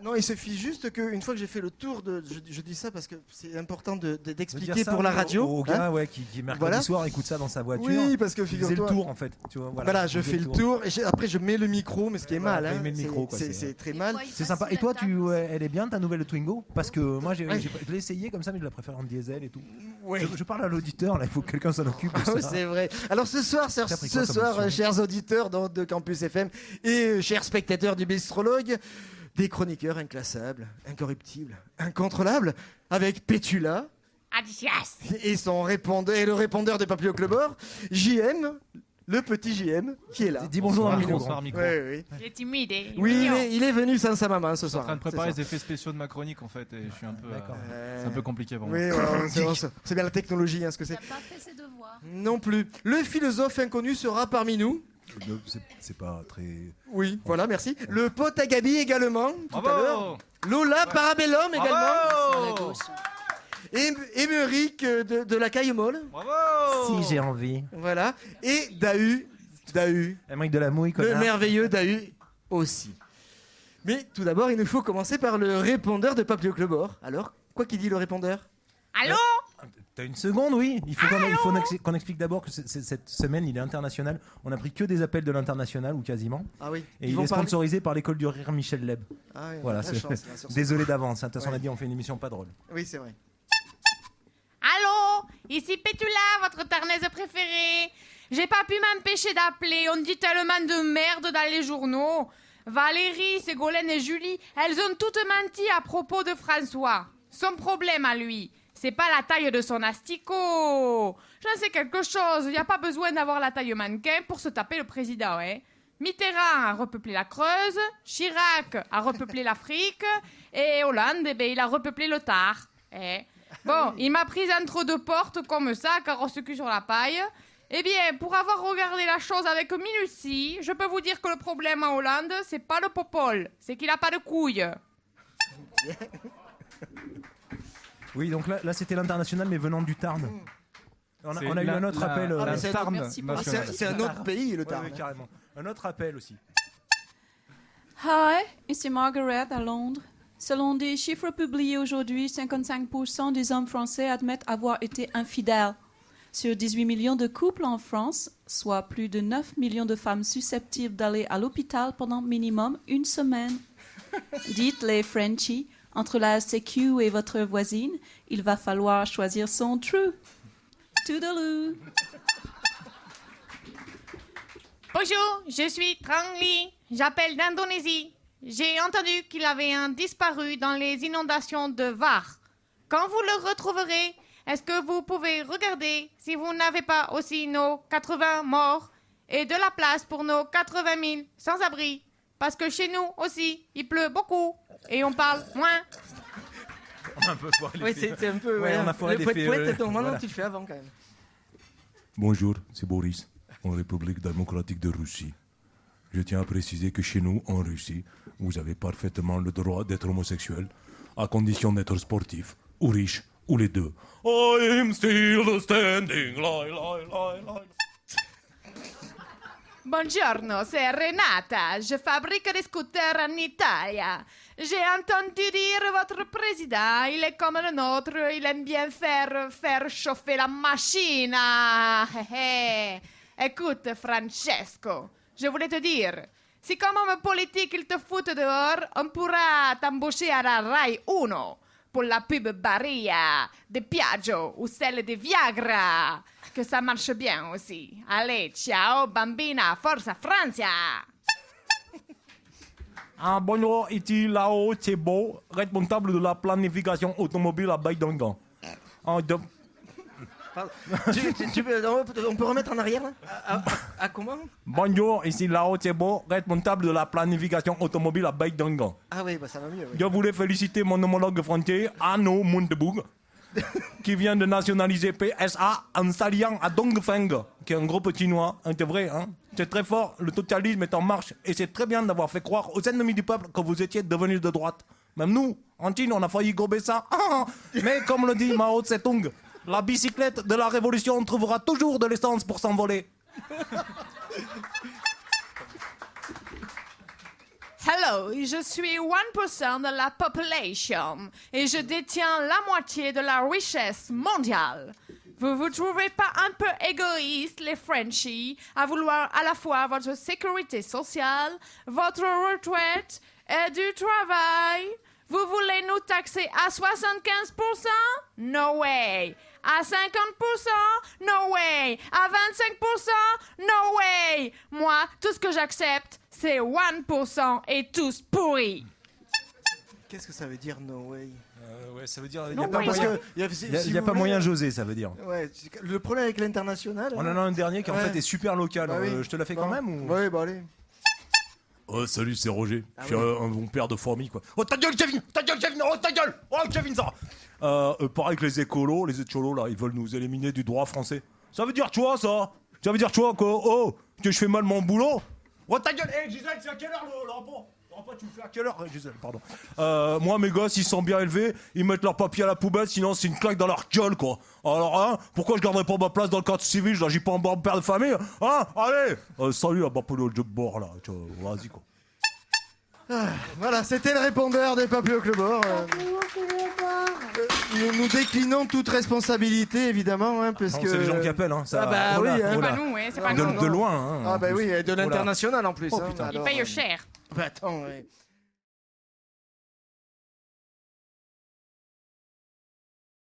Non, il suffit juste qu'une fois que j'ai fait le tour de... Je dis ça parce que c'est important d'expliquer ça pour la radio. Au gars qui mercredi soir écoute ça dans sa voiture. Oui, parce que figure-toi. Il faisait le tour en fait. Tu vois, voilà, je fais le tour et après je mets le micro, mais ce qui est mal. Hein, c'est très mal. C'est sympa. Et toi, elle est bien ta nouvelle Twingo? Parce que moi, je l'ai essayé comme ça, mais je la préfère en diesel et tout. Ouais. Je parle à l'auditeur, là, il faut que quelqu'un s'en occupe. Oui, c'est vrai. Alors ce soir, chers auditeurs de Campus FM et chers spectateurs du Bistrologue, des chroniqueurs inclassables, incorruptibles, incontrôlables, avec Pétula et le répondeur de Papillon Clubord, JM, le petit JM, qui est là. Dis bonjour à micro. Oui. Il est timide. Oui, il est venu sans sa maman ce soir. Je suis en train de préparer les effets spéciaux de ma chronique en fait, et je suis un peu. C'est un peu compliqué pour moi. Oui, c'est bien la technologie, ce que c'est. Il n'a pas fait ses devoirs. Non plus. Le philosophe inconnu sera parmi nous. C'est pas très... Oui, voilà, merci. Le pote à Gabi également, tout à l'heure. Lola Parabellum également. Émeric de la Caille Molle. Si j'ai envie. Voilà. Et Dahu. Émeric de la Mouille. Le merveilleux Dahu aussi. Mais tout d'abord, il nous faut commencer par le répondeur de Papillon Clubord. Alors, quoi qu'il dit le répondeur? Allô? T'as une seconde, oui. Il faut qu'on explique d'abord que cette semaine, il est international. On a pris que des appels de l'international, ou quasiment. Ah oui. Et il est sponsorisé par l'école du rire Michel Leb. Ah oui, voilà. Désolé d'avance. De toute façon, on a dit on fait une émission pas drôle. Oui, c'est vrai. Allô? Ici Pétula, votre tarnaise préférée. J'ai pas pu m'empêcher d'appeler. On dit tellement de merde dans les journaux. Valérie, Ségolène et Julie, elles ont toutes menti à propos de François. Son problème à lui, c'est pas la taille de son asticot. J'en sais quelque chose. Y a pas besoin d'avoir la taille mannequin pour se taper le président, hein. Mitterrand a repeuplé la Creuse, Chirac a repeuplé l'Afrique, et Hollande, il a repeuplé le Tar. Bon, il m'a prise entre deux portes comme ça, carrosse-cul sur la paille. Eh bien, pour avoir regardé la chose avec minutie, je peux vous dire que le problème à Hollande, c'est pas le popole, c'est qu'il a pas de couilles. Oui, donc là c'était l'international, mais venant du Tarn. On a eu un autre appel. C'est un autre pays, le Tarn. Oui, carrément. Un autre appel aussi. Hi, ici Margaret à Londres. Selon des chiffres publiés aujourd'hui, 55% des hommes français admettent avoir été infidèles. Sur 18 millions de couples en France, soit plus de 9 millions de femmes susceptibles d'aller à l'hôpital pendant minimum une semaine. Dites les Frenchies, entre la Sécu et votre voisine, il va falloir choisir son trou. Toodaloo. Bonjour, je suis Trang Li. J'appelle d'Indonésie. J'ai entendu qu'il avait un disparu dans les inondations de Var. Quand vous le retrouverez, est-ce que vous pouvez regarder si vous n'avez pas aussi nos 80 morts et de la place pour nos 80 000 sans-abri? Parce que chez nous aussi, il pleut beaucoup et on parle moins. On a un peu foiré les filles. C'est un peu... Ouais, on a foiré les filles. Maintenant, tu le fais avant quand même. Bonjour, c'est Boris, en République démocratique de Russie. Je tiens à préciser que chez nous, en Russie, vous avez parfaitement le droit d'être homosexuel, à condition d'être sportif, ou riche, ou les deux. I'm still standing, Buongiorno, c'est Renata. Je fabrique des scooters en Italie. J'ai entendu dire votre président, il est comme le nôtre, il aime bien faire chauffer la machine. Écoute, Francesco, je voulais te dire, si comme homme politique il te fout dehors, on pourra t'embaucher à la Rai 1 pour la pub Barilla, de Piaggio ou celle de Viagra, que ça marche bien aussi. Allez, ciao bambina, forza Francia! Bonjour, ici Lao Chebo, responsable de la planification automobile à Baïdongan. On peut remettre en arrière là à comment? Bonjour, ici Lao Chebo, responsable de la planification automobile à Baïdongan. Ah oui, ça va mieux. Oui. Je voulais féliciter mon homologue français, Arnaud Montebourg, qui vient de nationaliser PSA en s'alliant à Dongfeng, qui est un groupe chinois. C'est vrai, hein? C'est très fort, le socialisme est en marche, et c'est très bien d'avoir fait croire aux ennemis du peuple que vous étiez devenus de droite. Même nous, en Chine, on a failli gober ça. Mais comme le dit Mao Tse-tung, la bicyclette de la révolution trouvera toujours de l'essence pour s'envoler. Hello, je suis 1% de la population et je détiens la moitié de la richesse mondiale. Vous vous trouvez pas un peu égoïste, les Frenchies, à vouloir à la fois votre sécurité sociale, votre retraite et du travail? Vous voulez nous taxer à 75%? No way! À 50%? No way! À 25%? No way! Moi, tout ce que j'accepte, c'est 1% et tous pourris. Qu'est-ce que ça veut dire, no way? Ouais, ça veut dire... Il n'y a pas moyen José, ça veut dire. Ouais, le problème avec l'international... On en a un dernier qui en fait est super local. Bah oui. Je te la fais quand même ou... Ouais, bah allez. Oh, salut, c'est Roger. Je suis un bon père de fourmis, quoi. Oh, ta gueule, Kevin! Ta gueule, Kevin! Oh, ta gueule! Oh, Kevin, ça! Pareil que les écolos, là, ils veulent nous éliminer du droit français. Ça veut dire quoi, ça? Ça veut dire quoi, que je fais mal mon boulot? Oh, ta gueule! Hé, Gisèle, c'est à quelle heure le rapport? Tu me fais à quelle heure, Gisèle, pardon. Moi, mes gosses, ils sont bien élevés, ils mettent leur papier à la poubelle, sinon c'est une claque dans leur gueule, quoi. Alors, hein, pourquoi je garderais pas ma place dans le cadre civil? Je n'agis pas en bon père de famille, hein? Allez! Salut, à Bapolo de bord, là. Vas-y, quoi. Voilà, c'était le répondeur des Papillons Clebord. Nous déclinons toute responsabilité, évidemment, hein, parce que... C'est les gens qui appellent, hein. Ça, ah bah oui, hein. C'est pas nous, c'est pas nous. De loin, hein. Ah bah oui, et de l'international en plus. Oh, hein, putain. Ils payent cher. Bah attends, ouais.